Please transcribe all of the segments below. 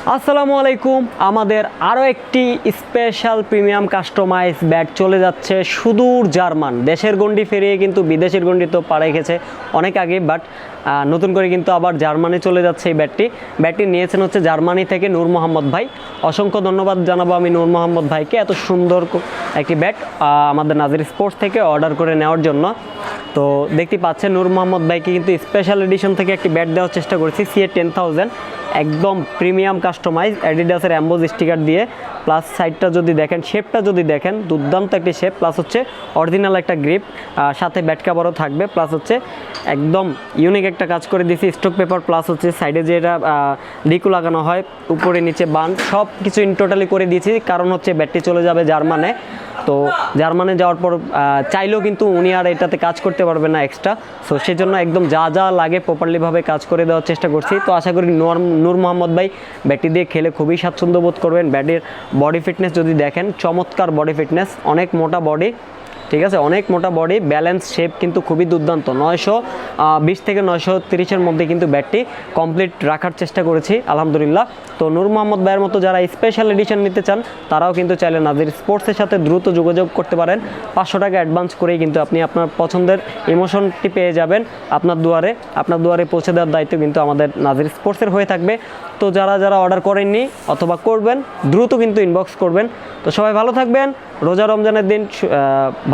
আসসালামু আলাইকুম। আমাদের আরও একটি স্পেশাল প্রিমিয়াম কাস্টমাইজ ব্যাট চলে যাচ্ছে সুদূর জার্মান। দেশের গণ্ডি ফেরিয়ে কিন্তু বিদেশের গণ্ডি তো পাড়ে গেছে অনেক আগে, বাট নতুন করে কিন্তু আবার জার্মানি চলে যাচ্ছে এই ব্যাটটি নিয়েছেন হচ্ছে জার্মানি থেকে নূর মোহাম্মদ ভাই। অসংখ্য ধন্যবাদ জানাবো আমি নূর মোহাম্মদ ভাইকে এত সুন্দর একটি ব্যাট আমাদের নাজির স্পোর্টস থেকে অর্ডার করে নেওয়ার জন্য। তো দেখতে পাচ্ছেন নূর মোহাম্মদ ভাইকে কিন্তু স্পেশাল এডিশন থেকে একটি ব্যাট দেওয়ার চেষ্টা করেছি, CA-10,000 একদম প্রিমিয়াম কাস্টমাইজ অ্যাডিডাসের অ্যাম্বোজ স্টিকার দিয়ে। প্লাস সাইডটা যদি দেখেন, শেপটা যদি দেখেন দুর্দান্ত একটি শেপ, প্লাস হচ্ছে অরিজিনাল একটা গ্রিপ, সাথে ব্যাট কাভারও থাকবে। প্লাস হচ্ছে একদম ইউনিক একটা কাজ করে দিয়েছি, স্টক পেপার, প্লাস হচ্ছে সাইডে যে এটা ডিকু লাগানো হয় উপরে নিচে বান সব কিছু ইন টোটালি করে দিয়েছি। কারণ হচ্ছে ব্যাটটি চলে যাবে জার্মানে, তো জার্মানে যাওয়ার পর চাইলেও কিন্তু উনি আর এটাতে কাজ করতে পারবে না এক্সট্রা। সো সেই জন্য একদম যা যা লাগে প্রপারলিভাবে কাজ করে দেওয়ার চেষ্টা করছি। তো আশা করি নূর মোহাম্মদ ভাই ব্যাটটি দিয়ে খেলে খুবই স্বাচ্ছন্দ্য বোধ করবেন। ব্যাটের বডি ফিটনেস যদি দেখেন, চমৎকার বডি ফিটনেস, অনেক মোটা বডি, ঠিক আছে, অনেক মোটা বডি, ব্যালেন্স শেপ কিন্তু খুবই দুর্দান্ত। 920 থেকে 930-এর মধ্যে কিন্তু ব্যাটটি কমপ্লিট রাখার চেষ্টা করেছি আলহামদুলিল্লাহ। তো নূর মোহাম্মদ ভাইয়ের মতো যারা স্পেশাল এডিশন নিতে চান তারাও কিন্তু চাইলে নাজির স্পোর্টসের সাথে দ্রুত যোগাযোগ করতে পারেন। 500 টাকা অ্যাডভান্স করেই কিন্তু আপনি আপনার পছন্দের ইমোশনটি পেয়ে যাবেন আপনার দুয়ারে পৌঁছে দেওয়ার দায়িত্ব কিন্তু আমাদের নাজির স্পোর্টসের হয়ে থাকবে। তো যারা যারা অর্ডার করেননি অথবা করবেন দ্রুত কিন্তু ইনবক্স করবেন। তো সবাই ভালো থাকবেন, রোজা রমজানের দিন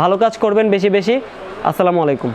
ভালো কাজ করবেন বেশি বেশি। আসসালামু আলাইকুম।